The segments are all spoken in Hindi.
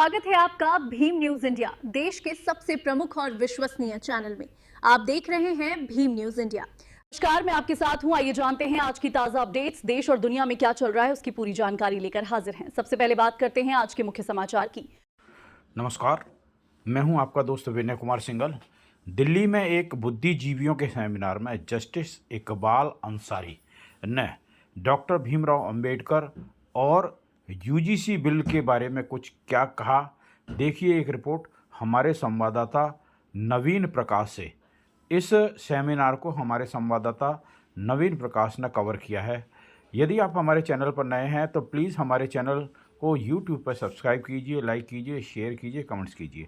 स्वागत है आपका भीम न्यूज इंडिया, देश के सबसे प्रमुख और विश्वसनीय चैनल में। आप देख रहे हैं भीम न्यूज इंडिया। नमस्कार, मैं आपके साथ हूं। आइए जानते हैं आज की ताजा अपडेट्स। देश और दुनिया में क्या चल रहा है उसकी पूरी जानकारी लेकर हाजिर हैं। सबसे पहले बात करते हैं आज के मुख्य समाचार की। नमस्कार, मैं हूं आपका दोस्त विनय कुमार सिंघल। दिल्ली में एक बुद्धिजीवियों के सेमिनार में जस्टिस इकबाल अंसारी ने डॉक्टर भीमराव अंबेडकर और यूजीसी बिल के बारे में कुछ क्या कहा, देखिए एक रिपोर्ट हमारे संवाददाता नवीन प्रकाश से। इस सेमिनार को हमारे संवाददाता नवीन प्रकाश ने कवर किया है। यदि आप हमारे चैनल पर नए हैं तो प्लीज़ हमारे चैनल को यूट्यूब पर सब्सक्राइब कीजिए, लाइक कीजिए, शेयर कीजिए, कमेंट्स कीजिए।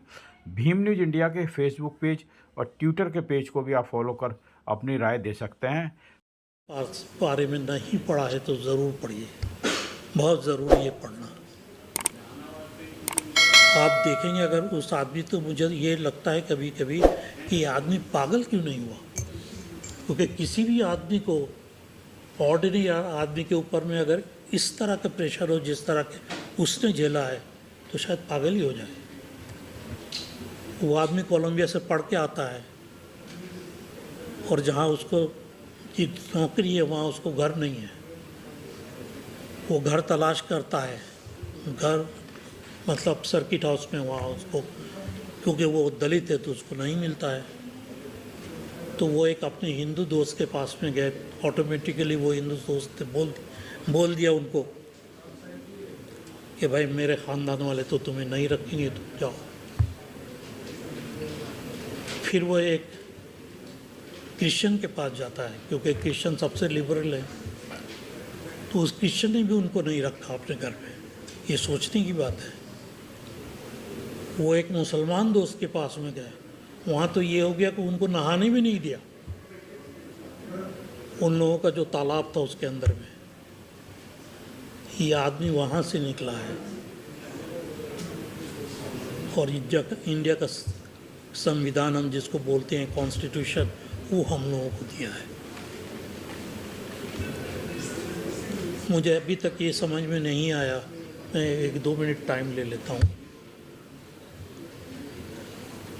भीम न्यूज़ इंडिया के फेसबुक पेज और ट्विटर के पेज को भी आप फॉलो कर अपनी राय दे सकते हैं। बारे में नहीं पढ़ा है तो ज़रूर पढ़िए, बहुत ज़रूरी है पढ़ना। आप देखेंगे अगर उस आदमी, तो मुझे ये लगता है कभी कभी कि आदमी पागल क्यों नहीं हुआ, क्योंकि किसी भी आदमी को, ऑर्डिनरी आदमी के ऊपर में अगर इस तरह का प्रेशर हो जिस तरह के उसने झेला है तो शायद पागल ही हो जाए। वो आदमी कोलंबिया से पढ़ के आता है और जहाँ उसको की नौकरी है वहाँ उसको घर नहीं है। वो घर तलाश करता है, घर मतलब सर्किट हाउस में, वहाँ उसको, क्योंकि वो दलित है तो उसको नहीं मिलता है। तो वो एक अपने हिंदू दोस्त के पास में गए, ऑटोमेटिकली वो हिंदू दोस्त बोल दिया उनको कि भाई मेरे ख़ानदान वाले तो तुम्हें नहीं रखेंगे, तुम जाओ। फिर वो एक क्रिश्चियन के पास जाता है, क्योंकि क्रिश्चियन सबसे लिबरल है, तो उस क्रिश्चियन ने भी उनको नहीं रखा अपने घर में। ये सोचने की बात है। वो एक मुसलमान दोस्त के पास में गए, वहाँ तो ये हो गया कि उनको नहाने भी नहीं दिया, उन लोगों का जो तालाब था उसके अंदर में। ये आदमी वहाँ से निकला है और इंडिया का संविधान, हम जिसको बोलते हैं कॉन्स्टिट्यूशन, वो हम लोगों को दिया है। मुझे अभी तक ये समझ में नहीं आया, मैं 1-2 मिनट टाइम ले लेता हूँ,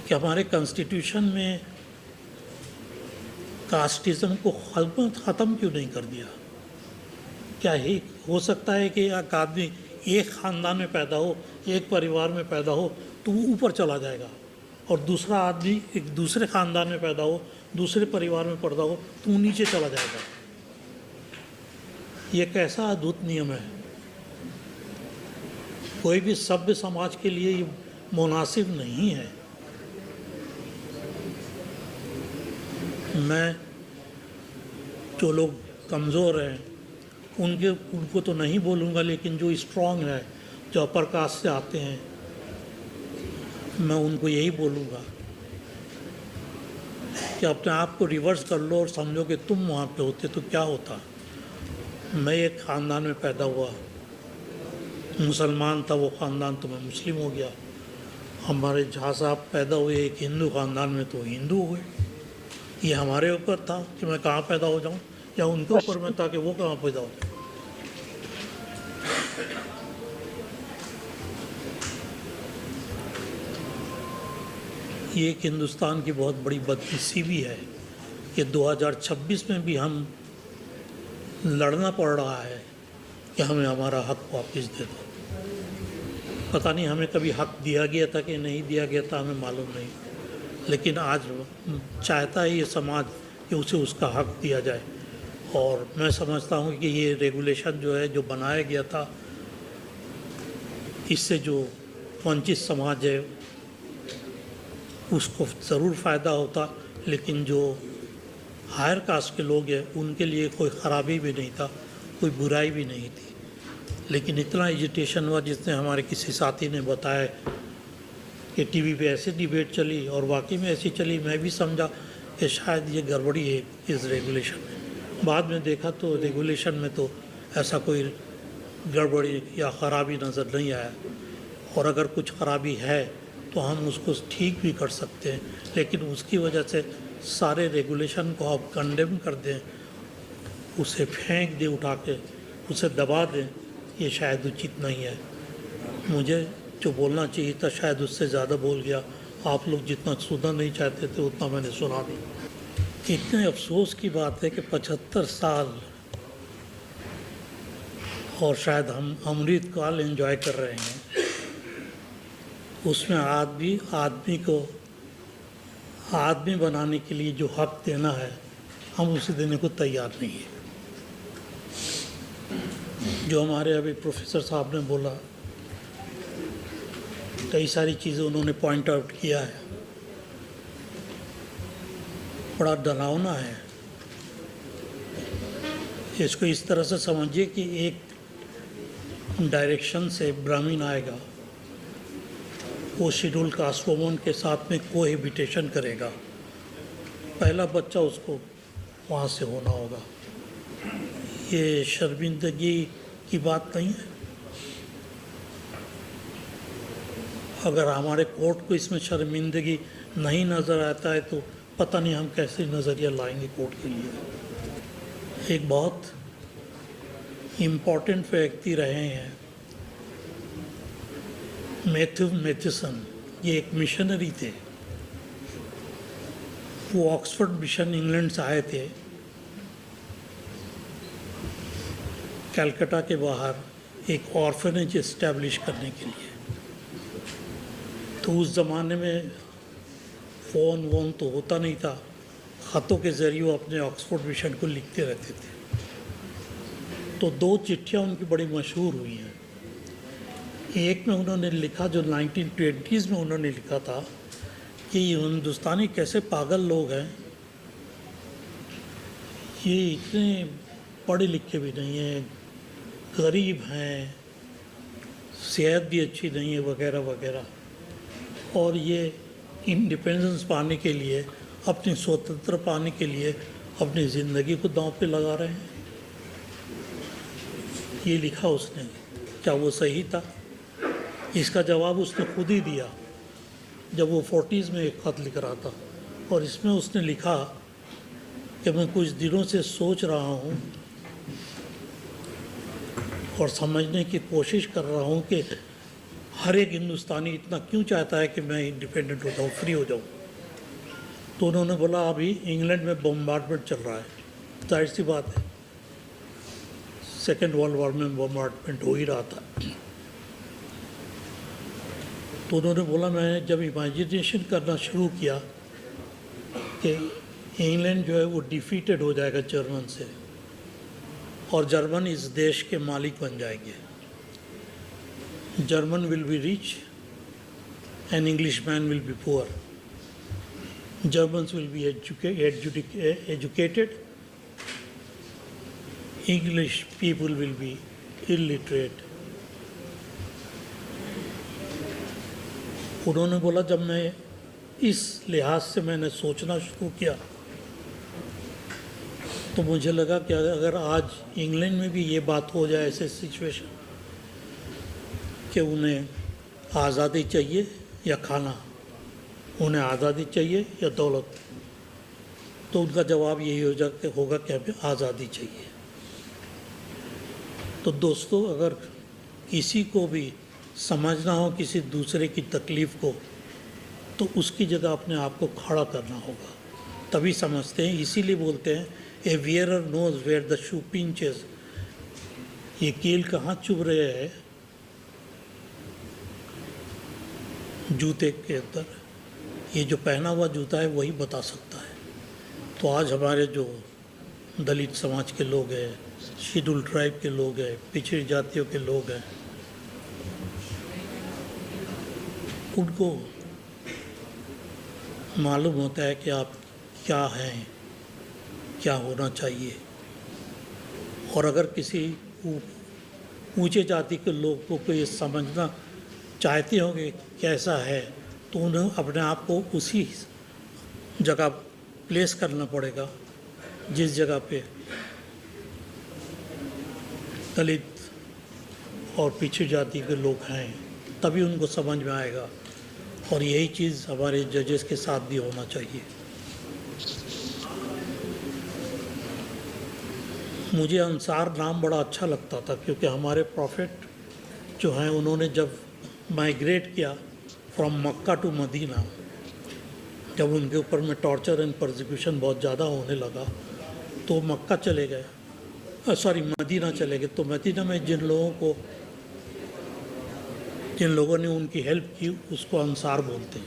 कि हमारे कॉन्स्टिट्यूशन में कास्टिज़म को ख़त्म क्यों नहीं कर दिया। क्या ही हो सकता है कि एक आदमी एक ख़ानदान में पैदा हो, एक परिवार में पैदा हो तो वो ऊपर चला जाएगा, और दूसरा आदमी एक दूसरे ख़ानदान में पैदा हो, दूसरे परिवार में पैदा हो तो वो नीचे चला जाएगा। ये कैसा अद्भुत नियम है। कोई भी सभ्य समाज के लिए ये मुनासिब नहीं है। मैं, जो लोग कमज़ोर हैं उनको तो नहीं बोलूँगा, लेकिन जो स्ट्रॉन्ग है, जो अपर कास्ट से आते हैं, मैं उनको यही बोलूँगा कि अपने आप को रिवर्स कर लो और समझो कि तुम वहाँ पे होते तो क्या होता। मैं एक ख़ानदान में पैदा हुआ, मुसलमान था वो ख़ानदान, तो मैं मुस्लिम हो गया। हमारे जहाँ साहब पैदा हुए एक हिंदू ख़ानदान में, तो हिंदू हुए। ये हमारे ऊपर था कि मैं कहाँ पैदा हो जाऊँ, या उनके ऊपर में था कि वो कहाँ पैदा हो जाए। ये एक हिंदुस्तान की बहुत बड़ी बदकिस्मती भी है कि 2026 में भी हम लड़ना पड़ रहा है कि हमें हमारा हक वापस दे दो। पता नहीं हमें कभी हक दिया गया था कि नहीं दिया गया था, हमें मालूम नहीं, लेकिन आज चाहता है ये समाज कि उसे उसका हक दिया जाए। और मैं समझता हूँ कि ये रेगुलेशन जो है, जो बनाया गया था, इससे जो वंचित समाज है उसको ज़रूर फ़ायदा होता, लेकिन जो हायर कास्ट के लोग हैं उनके लिए कोई ख़राबी भी नहीं था, कोई बुराई भी नहीं थी। लेकिन इतना एजिटेशन हुआ, जिसने हमारे किसी साथी ने बताया कि टीवी पे ऐसे डिबेट चली, और वाकई में ऐसी चली। मैं भी समझा कि शायद ये गड़बड़ी है इस रेगुलेशन में। बाद में देखा तो रेगुलेशन में तो ऐसा कोई गड़बड़ी या ख़राबी नज़र नहीं आया, और अगर कुछ ख़राबी है तो हम उसको ठीक भी कर सकते हैं, लेकिन उसकी वजह से सारे रेगुलेशन को आप कंडेम कर दें, उसे फेंक दें उठा के, उसे दबा दें, ये शायद उचित नहीं है। मुझे जो बोलना चाहिए था शायद उससे ज़्यादा बोल गया। आप लोग जितना सुनना नहीं चाहते थे उतना मैंने सुना नहीं। इतने अफसोस की बात है कि 75 साल और शायद हम अमृत काल एंजॉय कर रहे हैं, उसमें आदमी को आदमी बनाने के लिए जो हक देना है हम उसे देने को तैयार नहीं है। जो हमारे अभी प्रोफेसर साहब ने बोला, कई सारी चीज़ें उन्होंने पॉइंट आउट किया है, बड़ा डरावना है। इसको इस तरह से समझिए कि एक डायरेक्शन से ब्राह्मण आएगा, वो शेड्यूल कास्ट वुमन के साथ में कोहेबिटेशन करेगा, पहला बच्चा उसको वहाँ से होना होगा। ये शर्मिंदगी की बात नहीं है। अगर हमारे कोर्ट को इसमें शर्मिंदगी नहीं नज़र आता है तो पता नहीं हम कैसे नज़रिया लाएंगे कोर्ट के लिए। एक बहुत इम्पोर्टेंट व्यक्ति रहे हैं मैथ्यू मैथ्यूसन, ये एक मिशनरी थे। वो ऑक्सफोर्ड मिशन इंग्लैंड से आए थे, कलकत्ता के बाहर एक ऑर्फनेज इस्टेब्लिश करने के लिए। तो उस ज़माने में फ़ोन वोन तो होता नहीं था, ख़तों के ज़रिए वो अपने ऑक्सफोर्ड मिशन को लिखते रहते थे। तो 2 चिट्ठियाँ उनकी बड़ी मशहूर हुई हैं। एक में उन्होंने लिखा, जो 1920s में उन्होंने लिखा था कि हिंदुस्तानी कैसे पागल लोग हैं, ये इतने पढ़े लिखे भी नहीं हैं, गरीब हैं, सेहत भी अच्छी नहीं है वगैरह वगैरह, और ये इंडिपेंडेंस पाने के लिए, अपनी स्वतंत्र पाने के लिए अपनी ज़िंदगी को दांव पे लगा रहे हैं। ये लिखा उसने। क्या वो सही था? इसका जवाब उसने खुद ही दिया जब वो 40s में एक ख़त लिख रहा था, और इसमें उसने लिखा कि मैं कुछ दिनों से सोच रहा हूँ और समझने की कोशिश कर रहा हूँ कि हर एक हिंदुस्तानी इतना क्यों चाहता है कि मैं इंडिपेंडेंट हो जाऊँ, फ्री हो जाऊँ। तो उन्होंने बोला अभी इंग्लैंड में बम्बार्डमेंट चल रहा है, जाहिर सी बात है, सेकेंड वर्ल्ड वॉर में बम्बार्डमेंट हो ही रहा था। तो उन्होंने बोला मैंने जब इमेजिनेशन करना शुरू किया कि इंग्लैंड जो है वो डिफीटेड हो जाएगा जर्मन से, और जर्मन इस देश के मालिक बन जाएंगे। German will be rich and English man will be poor. Germans will be educated, English people will be illiterate. उन्होंने बोला जब मैं इस लिहाज से मैंने सोचना शुरू किया तो मुझे लगा कि अगर आज इंग्लैंड में भी ये बात हो जाए, ऐसे सिचुएशन कि उन्हें आज़ादी चाहिए या खाना, उन्हें आज़ादी चाहिए या दौलत, तो उनका जवाब यही होगा कि हमें आज़ादी चाहिए। तो दोस्तों, अगर किसी को भी समझना हो किसी दूसरे की तकलीफ़ को, तो उसकी जगह अपने आप को खड़ा करना होगा, तभी समझते हैं। इसीलिए बोलते हैं a wearer knows where the shoe pinches. ये कील कहाँ चुभ रहे हैं? जूते के अंदर। ये जो पहना हुआ जूता है वही बता सकता है। तो आज हमारे जो दलित समाज के लोग हैं, शेड्यूल ट्राइब के लोग हैं, पिछड़ी जातियों के लोग हैं, उनको मालूम होता है कि आप क्या हैं, क्या होना चाहिए। और अगर किसी ऊंचे जाति के लोगों को ये समझना चाहते होंगे कैसा है, तो उन्हें अपने आप को उसी जगह प्लेस करना पड़ेगा जिस जगह पे दलित और पिछड़ी जाति के लोग हैं, तभी उनको समझ में आएगा। और यही चीज़ हमारे जजेस के साथ भी होना चाहिए। मुझे अंसार नाम बड़ा अच्छा लगता था, क्योंकि हमारे प्रॉफिट जो हैं उन्होंने जब माइग्रेट किया फ्रॉम मक्का टू मदीना। जब उनके ऊपर में टॉर्चर एंड परसिक्यूशन बहुत ज़्यादा होने लगा तो मक्का चले गए, मदीना चले गए। तो मदीना में जिन लोगों ने उनकी हेल्प की उसको अंसार बोलते हैं।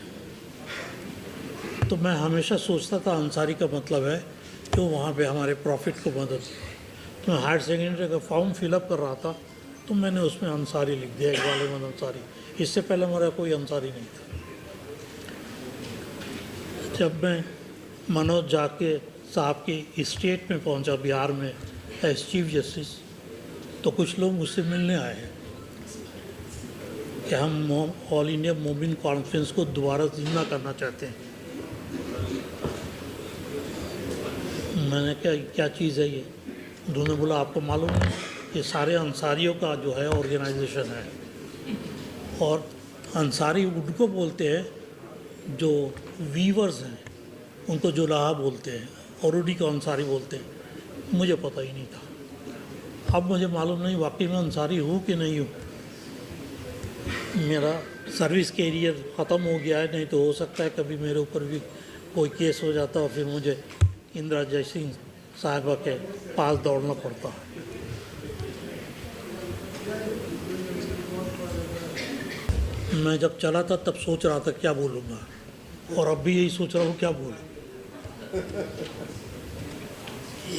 तो मैं हमेशा सोचता था अंसारी का मतलब है जो वहाँ पे हमारे प्रॉफिट को मदद। तो मैं हायर सेकेंडरी का फॉर्म फिलअप कर रहा था तो मैंने उसमें अंसारी लिख दिया, इकबाल अहमद अंसारी। इससे पहले हमारा कोई अंसारी नहीं था। जब मैं मनोज जाके साहब की स्टेट में पहुंचा बिहार में एज चीफ जस्टिस, तो कुछ लोग मुझसे मिलने आए हैं कि हम ऑल इंडिया मोमिन कॉन्फ्रेंस को दोबारा जिंदा करना चाहते हैं। मैंने क्या चीज़ है ये? उन्होंने बोला आपको मालूम है ये सारे अंसारियों का जो है ऑर्गेनाइजेशन है, और अंसारी उनको बोलते हैं जो वीवर्स हैं उनको जुलाहा बोलते हैं, और उन्हीं को अंसारी बोलते हैं। मुझे पता ही नहीं था। अब मुझे मालूम नहीं वाकई में अंसारी हूँ कि नहीं हूँ। मेरा सर्विस कैरियर ख़त्म हो गया है, नहीं तो हो सकता है कभी मेरे ऊपर भी कोई केस हो जाता और फिर मुझे इंदिरा जयसिंह साहिबा के पास दौड़ना पड़ता। मैं जब चला था तब सोच रहा था क्या बोलूँगा, और अब भी यही सोच रहा हूँ क्या बोलूँ।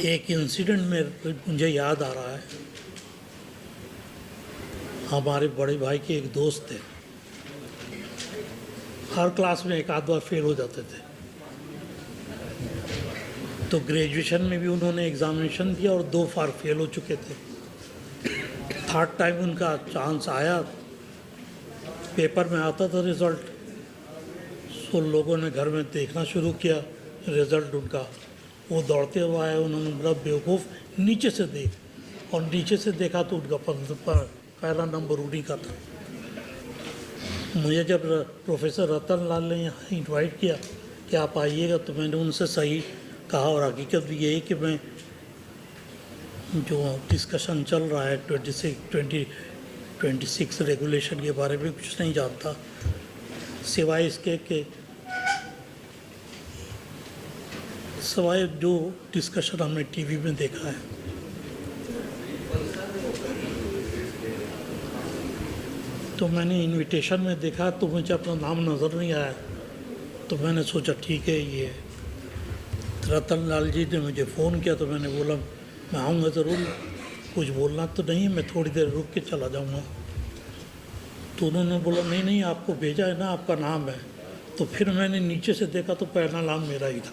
एक इंसिडेंट में मुझे याद आ रहा है। हमारे बड़े भाई के एक दोस्त थे, हर क्लास में एक आध बार फेल हो जाते थे। तो ग्रेजुएशन में भी उन्होंने एग्ज़ामिनेशन दिया और 2 बार फेल हो चुके थे। थर्ड टाइम उनका चांस आया, पेपर में आता था रिज़ल्ट, तो लोगों ने घर में देखना शुरू किया रिज़ल्ट उनका। वो दौड़ते हुए आए, उन्होंने बोला बेवकूफ़ नीचे से देख, और नीचे से देखा तो उनका पहला नंबर उन्हीं का था। मुझे जब प्रोफेसर रतन लाल ने यहाँ इन्वाइट किया कि आप आइएगा, तो मैंने उनसे सही कहा, और हकीकत भी यही कि मैं जो डिस्कशन चल रहा है 2026 रेगुलेशन के बारे में कुछ नहीं जानता, सिवाय इसके कि सिवाय जो डिस्कशन हमने टीवी में देखा है। तो मैंने इनविटेशन में देखा तो मुझे अपना नाम नज़र नहीं आया, तो मैंने सोचा ठीक है ये रतन लाल जी ने मुझे फ़ोन किया, तो मैंने बोला मैं आऊँगा ज़रूर, कुछ बोलना तो नहीं, मैं थोड़ी देर रुक के चला जाऊँगा। तो उन्होंने बोला नहीं आपको भेजा है ना, आपका नाम है। तो फिर मैंने नीचे से देखा तो पहला नाम मेरा ही था।